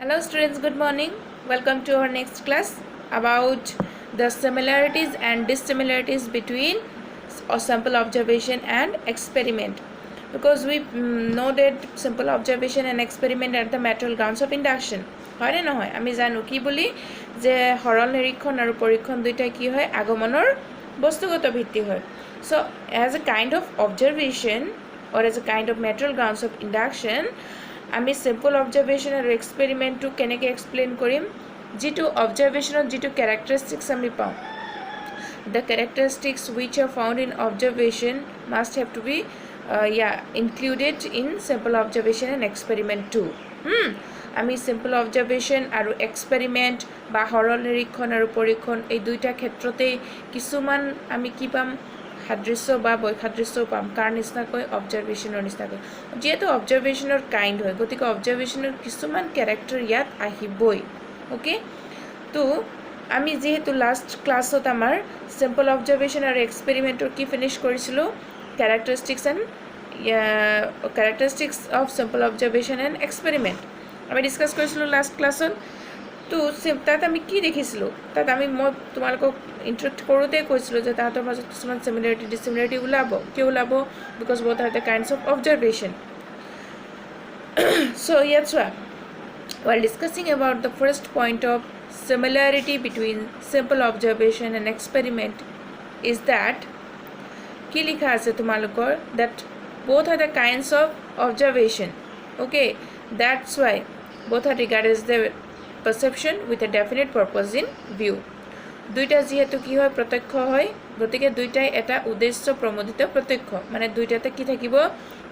Hello students, good morning. Welcome to our next class about the similarities and dissimilarities between a sample observation and experiment. Because we know that simple observation and experiment are the material grounds of induction. হয় নে নহয় আমি জানো কি বুলি যে সৰল নিৰীক্ষণ আৰু পৰীক্ষণ দুইটা কি হয় আগমনৰ বস্তুগত ভিত্তি হয় so as a kind of observation or as a kind of material grounds of induction আমি simple observation আৰু experiment কেনেকৈ explain কৰিম যিটো observationত যিটো characteristics আমি পাওঁ the characteristics which are found in observation must have to be included in simple observation and experiment too আমি simple observation আৰু experiment বা সৰল নিৰীক্ষণ আৰু পৰীক্ষণ এই দুইটা ক্ষেত্ৰতেই কিছুমান আমি কি পাম সাদৃশ্য বা বৈসাদৃশ্য পাম কাৰ নিচিনাকৈ অবজাৰভেশ্যনৰ নিচিনাকৈ যেহেতু অবজাৰভেশ্যনৰ কাইণ্ড হয় গতিকে অবজাৰভেশ্যনৰ কিছুমান কেৰেক্টাৰ ইয়াত আহিবই অ'কে তো আমি যেহেতু লাষ্ট ক্লাছত আমাৰ সিম্পল অবজাৰভেশ্যন আৰু এক্সপেৰিমেণ্টৰ কি ফিনিছ কৰিছিলোঁ characteristics of simple observation and experiment আমি ডিছকাছ কৰিছিলোঁ লাষ্ট ক্লাছত তো তাত আমি কি দেখিছিলোঁ তাত আমি মই তোমালোকক ইন্ট্ৰ'ড কৰোঁতে কৈছিলোঁ যে তাহাঁতৰ মাজত কিছুমান সিমিলাৰিটি ডিসিমিলাৰিটি ওলাব কিয় ওলাব because both are the kinds of observation so ইয়াত চোৱা while discussing about the first point of similarity between simple observation and experiment is that কি লিখা আছে তোমালোকৰ that both are the kinds of observation okay that's why both are regarded as the perception with a definite purpose in view দুইটা যেহেতু কি হয় প্ৰত্যক্ষ হয় গতিকে দুইটাই এটা উদ্দেশ্য প্ৰমোদিত প্ৰত্যক্ষ মানে দুইটাতে কি থাকিব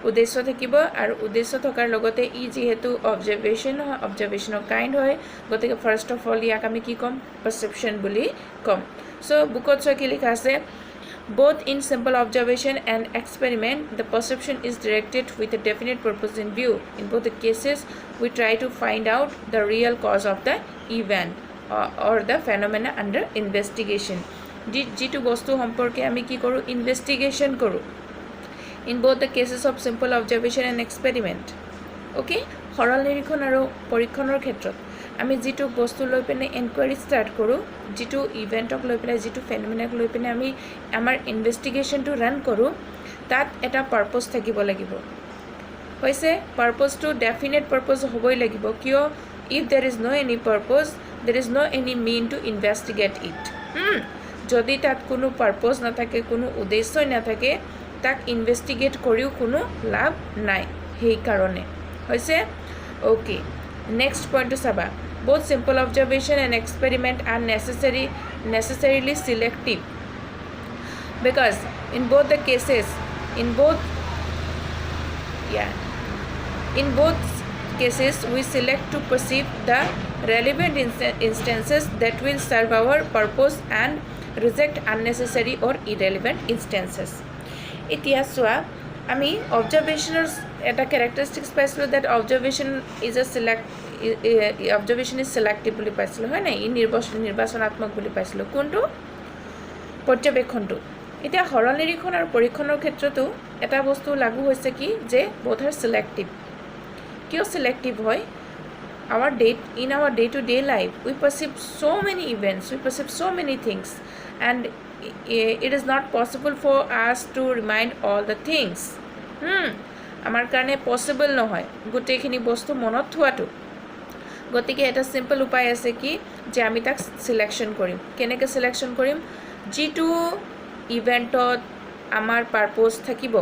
উদ্দেশ্য থাকিব আৰু উদ্দেশ্য থকাৰ লগতে ই যেহেতু অবজাৰভেশ্যনৰ কাইণ্ড হয় গতিকে ফাৰ্ষ্ট অফ অল ইয়াক আমি কি ক'ম পাৰচেপশ্যন বুলি ক'ম চ' বুকত চোৱা কি লিখা আছে both in simple observation and experiment the perception is directed with a definite purpose in view in both the cases we try to find out the real cause of the event or the phenomena under investigation jitu bostu সম্পর্কে আমি কি করু investigation করু in both the cases of simple observation and experiment okay সৰল নিৰীক্ষণ আৰু পৰীক্ষণৰ ক্ষেত্ৰত আমি যিটো বস্তু লৈ পেনে এনকুৱাৰী ষ্টাৰ্ট কৰোঁ যিটো ইভেণ্টক লৈ পেলাই যিটো ফেনমেনাক লৈ পেনে আমি আমাৰ ইনভেষ্টিগেশ্যনটো ৰান কৰোঁ তাত এটা পাৰ্পছ থাকিব লাগিব হৈছে পাৰ্পছটো ডেফিনেট পাৰ্পছ হ'বই লাগিব কিয় if there is no' any purpose there is no' any mean to investigate it যদি তাত কোনো পাৰ্পছ নাথাকে কোনো উদ্দেশ্যই নাথাকে তাক ইনভেষ্টিগেট কৰিও কোনো লাভ নাই সেইকাৰণে হৈছে okay next point to saba both simple observation and experiment are necessarily selective because in both the cases in both cases we select to perceive the relevant instances that will serve our purpose and reject unnecessary or irrelevant instances itia soa আমি অবজাৰভেশ্যনৰ এটা characteristics পাইছিলোঁ that observation is selective বুলি পাইছিলোঁ হয় নাই ই নিৰ্বাচনাত্মক বুলি পাইছিলোঁ কোনটো পৰ্যবেক্ষণটো এতিয়া সৰল নিৰীক্ষণ আৰু পৰীক্ষণৰ ক্ষেত্ৰতো এটা বস্তু লাগু হৈছে কি যে both are selective কিয় selective হয় in our day to day life we perceive so many events we perceive so many things and it is not possible for us to remind all the things আমাৰ কাৰণে possible নহয় গোটেইখিনি বস্তু মনত থোৱাটো গতিকে এটা সিম্পল উপায় আছে কি যে আমি তাক সিলেকশন কৰিম কেনেকৈ সিলেকশন কৰিম যিটো ইভেন্টত আমাৰ পাৰপ'জ থাকিব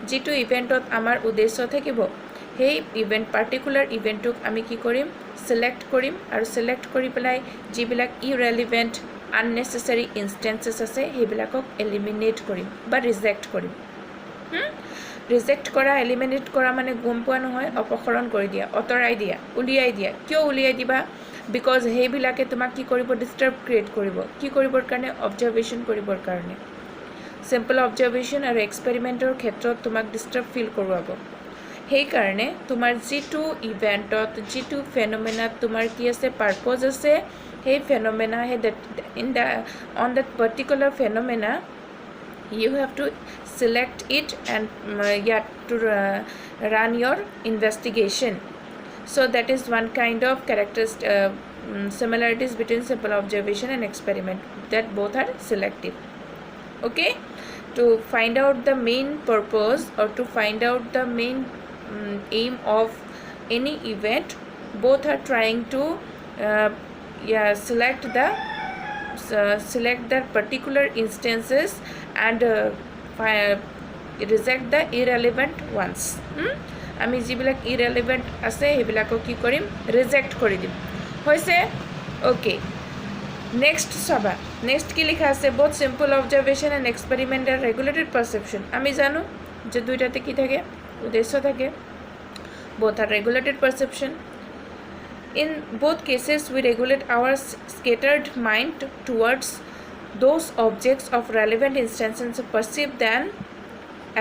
যিটো ইভেন্টত আমাৰ উদ্দেশ্য থাকিব সেই ইভেন্ট পাৰ্টিকুলাৰ ইভেন্টক আমি কি কৰিম সিলেক্ট কৰিম আৰু সিলেক্ট কৰি পেলাই যিবিলাক ইৰেলেভেন্ট unnecessary instances আছে হেবিলাকক এলিমিনেট কৰিম বা ৰিজেক্ট কৰিম ৰিজেক্ট কৰা এলিমিনেট কৰা মানে গম পোৱা নহয় অপসৰণ কৰি দিয়া অতৰাই দিয়া উলিয়াই দিয়া কিয় উলিয়াই দিবা বিকজ হেবিলাকে তোমাক কি কৰিব ডিস্টাৰ্ব ক্ৰিয়েট কৰিব কি কৰিবৰ কাৰণে অবজাৰভেশ্যন কৰিবৰ কাৰণে সিম্পল অবজাৰভেশ্যন আৰু এক্সপেৰিমেণ্টৰ ক্ষেত্ৰত তোমাক ডিস্টাৰ্ব ফিল কৰোৱাব সেই কাৰণে তোমাৰ যিটো ইভেন্টত যিটো ফেনোমেনাত তোমাৰ কি আছে পাৰপ'জ আছে hey phenomena hey that on that particular phenomena you have to select it and to run your investigation So that is one kind of similarities between simple observation and experiment, that both are selective. Okay, to find out the main purpose or to find out the main aim of any event, both are trying to select the particular instances and reject the irrelevant ones. আমি যিবিলাক irrelevant আছে সেইবিলাকক কি কৰিম, reject কৰি দিম। হৈছে? Okay, next চাবা, নেক্সট কি লিখা আছে, both simple observation and experiment are regulated perception. আমি জানো যে দুইটাতে কি থাকে, উদ্দেশ্য থাকে। Both are regulated perception. In both cases, we regulate our scattered mind towards those objects of relevant instances and perceive them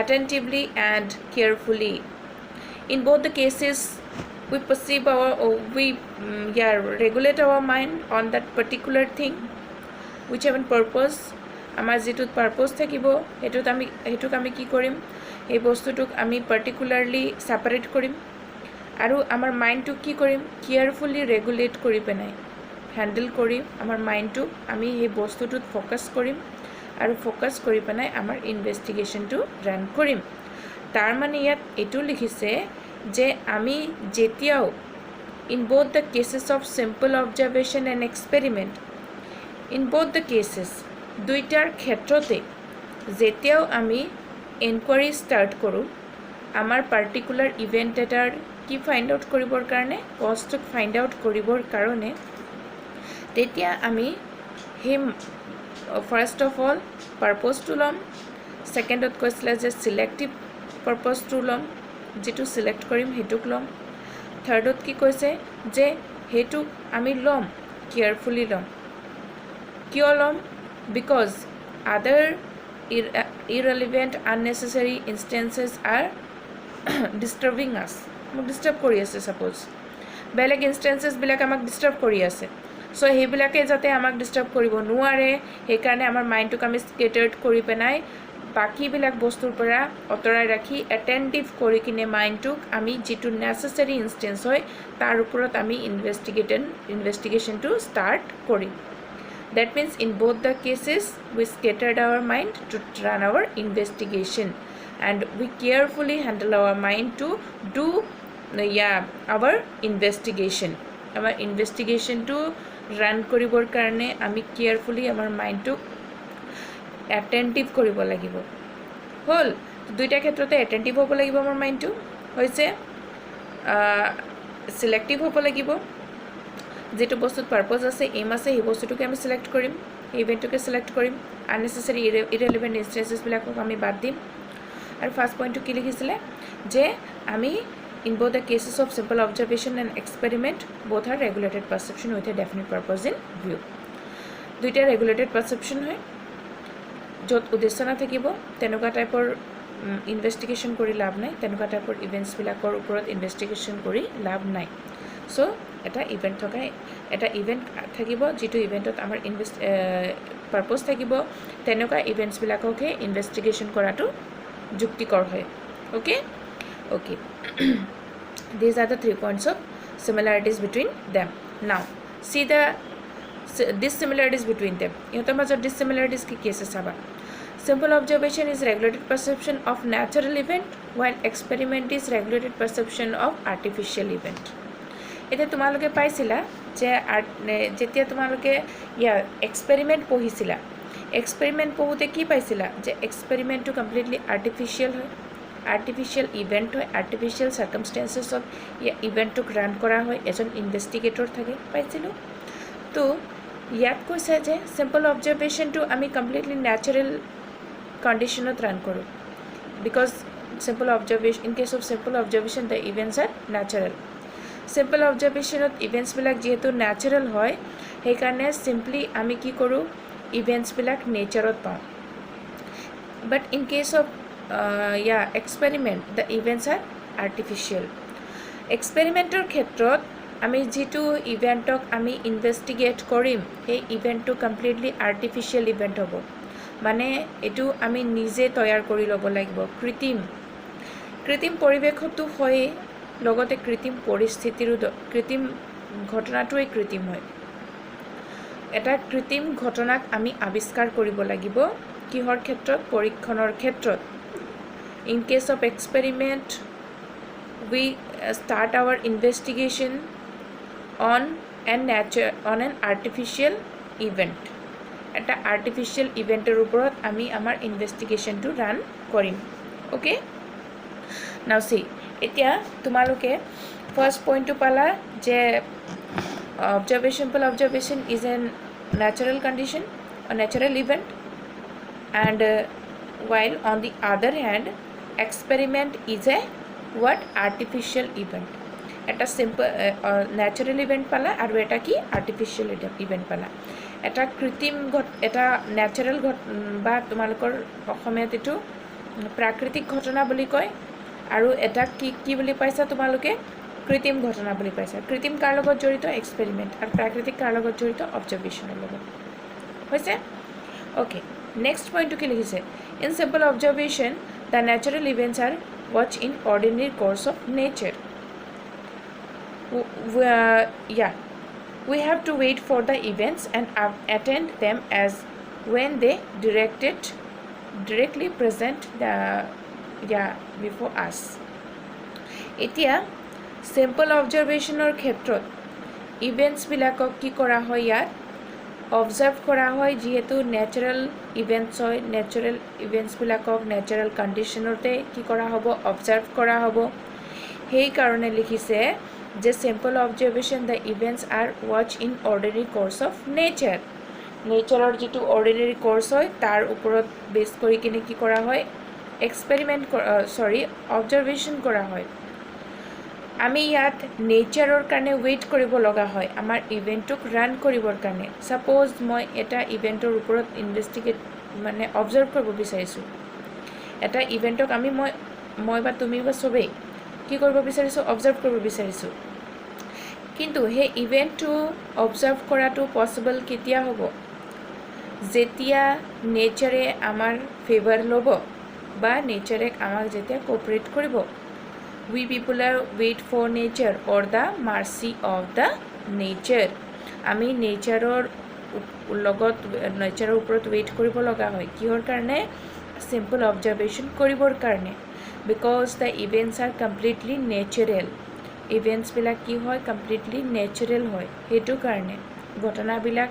attentively and carefully. In both the cases, we perceive regulate our mind on that particular thing, whichever purpose আমাৰ যেটোত পাৰপোজ থাকিব হেতুক আমি কি কৰিম, এই বস্তুটোক আমি particularly separate কৰিম আৰু আমাৰ মাইন্ডটোক কি কৰিম, কেয়াৰফুলি ৰেগুলেট কৰি পেনাই হ্যান্ডেল কৰি আমাৰ মাইন্ডটোক আমি সেই বস্তুটোত ফোকাস কৰিম আৰু ফোকাস কৰি পেনাই আমাৰ ইনভেস্টিগেশনটো ৰান কৰিম। তাৰ মানে ইয়াত এটো লিখিছে যে আমি যেতিয়াও in both the cases of simple observation and experiment, in both the cases দুইটাৰ ক্ষেত্ৰতে যেতিয়াও আমি এনকোয়াৰি স্টাৰ্ট কৰোঁ আমাৰ পাৰ্টিকুলাৰ ইভেন্ট এটাৰ কি ফাইন্ড আউট কৰিবৰ কাৰণে, কজটোক ফাইন্ড আউট কৰিবৰ কাৰণে, তেতিয়া আমি সেই ফার্স্ট অফ অল পারপোজটো ল'ম। সেকেন্ডত কৈছিলে যে সিলেক্টিভ পারপোজটো ল'ম, যেটো সিলেক্ট কৰিম হেতুক ল'ম। থার্ডত কি কৈছে যে হেতুক আমি ল'ম কেয়ারফুলি ল'ম। কিয় ল'ম? Because other irrelevant unnecessary instances are disturbing us, আমাক ডিস্টার্ব কৰি আছে। সাপোজ বেলেগ ইনষ্টেন্সেছ বিলাক আমাক ডিস্টাৰ্ব কৰি আছে, সো সেইবিলাকে যাতে আমাক ডিস্টাৰ্ব কৰিব নোৱাৰে সেইকাৰণে আমাৰ মাইন্ডটোক আমি স্কেটাৰ্ড কৰি পেনাই বাকিবিলাক বস্তুৰ পৰা অতৰাই ৰাখি এটেন্টিভ কৰি কিনে মাইন্ডটোক আমি যেটো নেসেসাৰি ইনষ্টেন্স হয় তাৰ ওপৰত আমি ইনভেস্টিগেশনটো স্টাৰ্ট কৰিম। That means in both the cases we scattered our mind to run our investigation and we carefully handle our mind to do our investigation. Our investigation to run koribor karone ami carefully our mind to attentive koribo lagibo. Hol দুইটা ক্ষেত্রতে attentive হব লাগিব, আমার mind to হইছে selective হব লাগিব। যেটো বস্তুত purpose আছে, এম আছে, সেই বস্তুটোকে আমি সিলেক্ট কৰিম, ইভেন্টটোকে সিলেক্ট কৰিম, আননেসেসাৰি ইৰেলেভেন্ট ইনস্টেন্সেছবিলাকক আমি বাদ দিম। আৰু ফার্স্ট পয়েন্টটো কি লিখিছিলে যে আমি in both the cases of simple observation and experiment both are regulated perception with a definite purpose in view. দুইটা রেগুলেটেড পারসেপশন হয়, য'ত উদ্দেশ্য নাথাকিব তেনেকুৱা টাইপৰ ইনভেস্টিগেশন কৰি লাভ নাই, তেনেকুৱা টাইপৰ ইভেন্টছবিলাকৰ ওপৰত ইনভেস্টিগেশন কৰি লাভ নাই। সো এটা ইভেন্ট এটা ইভেন্ট থাকিব যেটো ইভেন্টত আমাৰ পাৰপোজ থাকিব, তেনেকুৱা ইভেন্টছবিলাককহে ইনভেস্টিগেশন কৰাটো যুক্তিকৰ হয়। Okay okay these are the 3 points of similarities between them. Now see the dissimilarities between them. ইহঁতৰ মাজত dissimilarities কি আছে চাবা। Simple observation is regulated perception of natural event while experiment is regulated perception of artificial event. এটা তোমালোকে পাইছিলা যে যেতিয়া তোমালোকে এক্সপেরিমেন্ট পঢ়িছিলা, এক্সপেরিমেন্ট পঢ়োতে কি পাইছিলা যে এক্সপেরিমেন্টটো কমপ্লিটলি আর্টিফিশিয়াল হয়, আর্টিফিশিয়াল ইভেন্ট হয়, আর্টিফিশিয়াল সার্কামস্টেন্সেছত ইভেন্টটোক ৰান কৰা হয়, এজন ইনভেস্টিগেটৰ থাকে, পাইছিলোঁ। তো ইয়াত কৈছে যে সিম্পল অবজাৰভেশনটো আমি কমপ্লিটলি ন্যাচাৰাল কন্ডিশনত ৰান কৰোঁ, because simple observation in case of simple observation the events are natural. Simple অবজারভেশনত ইভেন্টছবিলাক যেহেতু ন্যাচারাল হয় সেইকাৰণে সিম্পলি আমি কি কৰোঁ ইভেন্টছবিলাক নেচাৰত পাওঁ। But in case of experiment the events are artificial. এক্সপেৰিমেন্টৰ ক্ষেত্ৰত আমি যেটো ইভেন্টক আমি ইনভেস্টিগেট কৰিম সেই ইভেন্টটো কমপ্লিটলি আৰ্টিফিশিয়াল ইভেন্ট হ'ব, মানে এটো আমি নিজে তৈয়াৰ কৰি ল'ব লাগিব। কৃত্ৰিম পৰিৱেশতো হয় লগতে কৃত্ৰিম পৰিস্থিতিৰো কৃত্ৰিম ঘটনাটোৱে কৃত্ৰিম হয় এটা কৃত্ৰিম ঘটনাক আমি আৱিষ্কাৰ কৰিব লাগিব কিহৰ ক্ষেত্ৰত পৰীক্ষণৰ ক্ষেত্ৰত in case of experiment we start our investigation on an artificial event এটা artificial eventor ওপৰত আমি আমাৰ investigation to run কৰিম okay now see এতিয়া তোমালোকে first point to পালা যে observation is a natural condition or natural event and while on the other hand experiment is a what artificial event এটা simple natural event পালা আৰু এটা কি artificial event পালা এটা কৃত্ৰিম এটা natural বা তোমালোকৰ অসমীয়াত এটো প্ৰাকৃতিক ঘটনা বুলি কয় আৰু এটা কি বুলি পাইছা তোমালোকে কৃত্ৰিম ঘটনা বুলি পাইছা কৃত্ৰিম কাৰ লগত জড়িত এক্সপেৰিমেন্ট আৰু প্ৰাকৃতিক কাৰ লগত জড়িত অবজাৰভেশ্যনৰ লগত হৈছে ওকে নেক্সট পইণ্টটো কি লিখিছে in simple observation the natural events are watch in ordinary course of nature we have to wait for the events and attend them as when they directly present before us এতিয়া simple observationৰ ক্ষেত্ৰত events বিলাকক কি কৰা হয় ইয়াত observe কৰা হয় যেহেতু natural events হয় natural events বিলাকক natural conditionতে কি কৰা হ'ব observe কৰা হ'ব সেই কাৰণে লিখিছে যে simple observation the events are watched in ordinary course of nature নেচাৰৰ যেটো ordinary course হয় তাৰ ওপৰত বেস কৰি কিনে কি কৰা হয় experiment observation কৰা হয় আমি ইয়াত নেচাৰৰ কাৰণে ওয়েট কৰিব লগা হয় আমাৰ ইভেন্টক ৰান কৰিবৰ কাৰণে সাপোজ মই এটা ইভেন্টৰ ওপৰত ইনভেস্টিগেট মানে অবজাৰ্ভ কৰিব বিচাৰিছো এটা ইভেন্টক আমি মই বা তুমি বা সবেই কি কৰিব বিচাৰিছো অবজাৰ্ভ কৰিব বিচাৰিছো কিন্তু হে ইভেন্টটো অবজাৰ্ভ কৰাটো পসিবল কেতিয়া হ'ব যেতিয়া নেচাৰে আমাৰ ফেভাৰ ল'ব বা নেচাৰে আমাক যেতিয়া কোঅপাৰেট কৰিব we people are wait for nature or the mercy of the nature আমি নেচাৰৰ লগত নেচাৰৰ ওপৰত ওয়েট কৰিব লগা হয় কিহৰ কাৰণে সিম্পল অবজাৰভেশ্যন কৰিবৰ কাৰণে because the events are completely natural events বিলাক কি হয় completely natural হয় হেতু কাৰণে ঘটনাবিলাক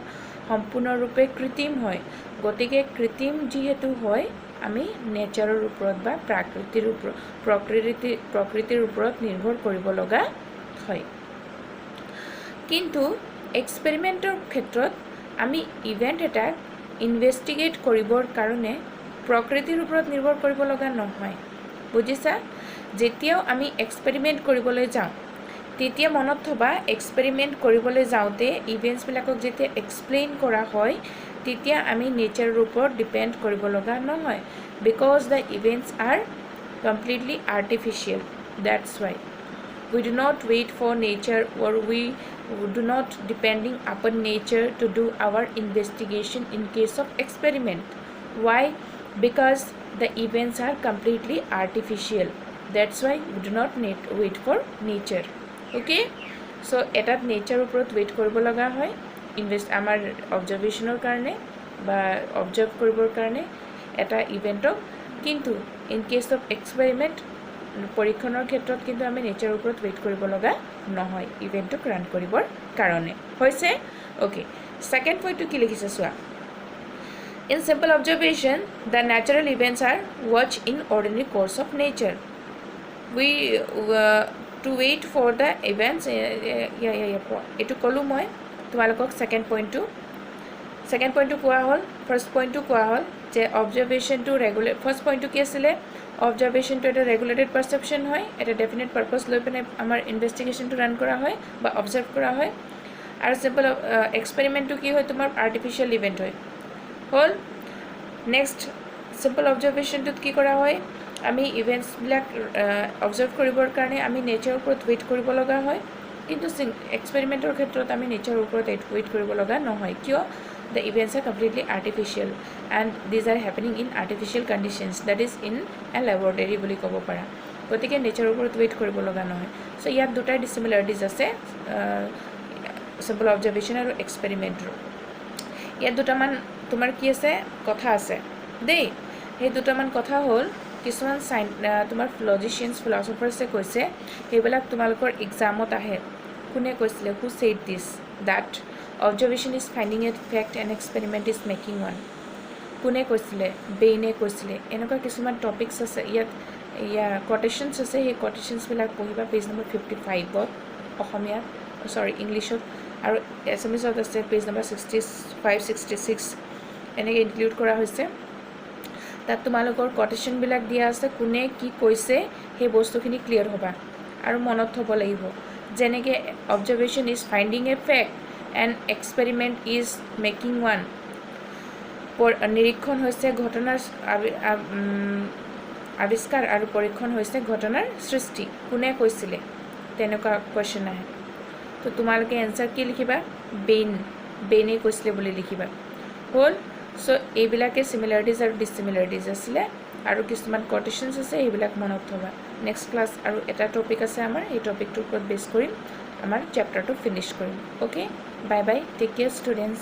সম্পূৰ্ণৰূপে কৃত্ৰিম হয় গতিকে কৃত্ৰিম যেহেতু হয় আমি নেচাৰৰ ওপৰত বা প্ৰকৃতিৰ ওপৰত নিৰ্ভৰ কৰিব লগা হয় কিন্তু এক্সপেৰিমেন্টৰ ক্ষেত্ৰত আমি ইভেন্ট এটা ইনভেস্টিগেট কৰিবৰ কাৰণে প্ৰকৃতিৰ ওপৰত নিৰ্ভৰ কৰিব লগা নহয় বুজিছা যেতিয়াও আমি এক্সপেৰিমেন্ট কৰিবলৈ যাওঁ তেতিয়া মনত থবা এক্সপেৰিমেন্ট কৰিবলৈ যাওঁতে ইভেন্টছ বিলাকক যেতিয়া এক্সপ্লেইন কৰা হয় তেতিয়া আমি নেচাৰৰ ওপৰত ডিপেন্ড কৰিব লগা নহয় because the events are completely artificial that's why we do not wait for nature or we do not depending upon nature to do our investigation in case of experiment why because the events are completely artificial that's why we do not need wait for nature okay so etat nature oporot wait koribo laga hoy invest amar observationer karone ba observe koribor karone এটা ইভেন্টক কিন্তু in case of experiment পৰীক্ষণৰ ক্ষেত্ৰত কিন্তু আমি নেচাৰৰ ওপৰত wait কৰিব লগা নহয় ইভেন্টক ৰান কৰিবৰ কাৰণে হৈছে ওকে সেকেন্ড পইণ্টটো কি লিখিছে চোৱা in simple observation the natural events are watched in ordinary course of nature we to wait for the events এটো কলো মই তোমালোকক সেকেন্ড পইণ্টটো কোৱা হ'ল ফাৰ্স্ট পইণ্টটো কোৱা হ'ল যে অবজাৰভেশ্যনটো ৰেগুলেট ফাৰ্স্ট পইণ্টটো কি আছিলে অবজাৰভেশ্যনটো এটা ৰেগুলেটেড পাৰসেপশ্যন হয় এটা ডেফিনেট পাৰপাস লৈ পিনে আমাৰ ইনভেস্টিগেশ্যনটো ৰান কৰা হয় বা অবজাৰ্ভ কৰা হয় আৰু সিম্পল এক্সপেৰিমেন্টটো কি হয় তোমাৰ আৰ্টিফিশিয়াল ইভেন্ট হয় হ'ল নেক্সট সিম্পল অবজাৰভেশ্যনটোত কি কৰা হয় আমি ইভেন্টছ বিলাক অবজাৰ্ভ কৰিবৰ কাৰণে আমি নেচাৰৰ ওপৰত ওয়েট কৰিব লগা হয় কিন্তু এক্সপেৰিমেন্টৰ ক্ষেত্ৰত আমি নেচাৰৰ ওপৰত ওয়েট কৰিব লগা নহয় কিয় the events are completely artificial and these are happening in artificial conditions that is in a laboratory বুলি ক'ব পাৰা গতিকে নেচাৰৰ ওপৰত ৱেইট কৰিব লগা নহয় সো ইয়াত দুটা ডিসিমিলাৰিটিজ আছে সিম্পল অবজাৰভেশ্যন আৰু এক্সপেৰিমেণ্টৰ ইয়াত দুটামান তোমাৰ কি আছে কথা আছে দেই সেই দুটামান কথা হ'ল কিছুমান তোমাৰ লজিচিয়ানছ ফিলছফাৰ্ছে কৈছে সেইবিলাক তোমালোকৰ এক্সামত আহে কোনে কৈছিলে who said this that observation is finding a fact and experiment is making one কোনে কৈছিলে বেইনে কৈছিলে এনেকুৱা কিছুমান টপিকছ আছে ইয়াৰ কোটেশ্যনছ আছে সেই কোটেশ্যনছবিলাক পঢ়িবা পেজ নম্বৰ 55ত অসমীয়াত সৰি ইংলিছত আৰু এছামিছত আছে পেজ নম্বৰ 65-66 এনেকৈ ইনক্লুড কৰা হৈছে তাত তোমালোকৰ কোটেশ্যনবিলাক দিয়া আছে কোনে কি কৈছে সেই বস্তুখিনি ক্লিয়াৰ হ'বা আৰু মনত থ'ব লাগিব যেনেকৈ observation is finding a fact and experiment is making one নিৰীক্ষণ হৈছে ঘটনাৰ আৱিষ্কাৰ আৰু পৰীক্ষণ হৈছে ঘটনাৰ সৃষ্টি কোনে কৈছিলে তেনেকুৱা কুৱেশ্যন আহে তো তোমালোকে এনসাৰ কি লিখিবা বেইনে কৈছিলে বুলি লিখিবা হ'ল সো এইবিলাকে সিমিলাৰিটিজ আৰু ডিসিমিলাৰিটিজ আছিলে আৰু কিছুমান কোটেশ্যনছ আছে সেইবিলাক মনত থ'বা নেক্সট ক্লাছ আৰু এটা টপিক আছে আমাৰ এই টপিকটোৰ ওপৰত বেছ কৰিম আমাৰ চেপ্টাৰটো ফিনিছ কৰিম okay bye bye take care students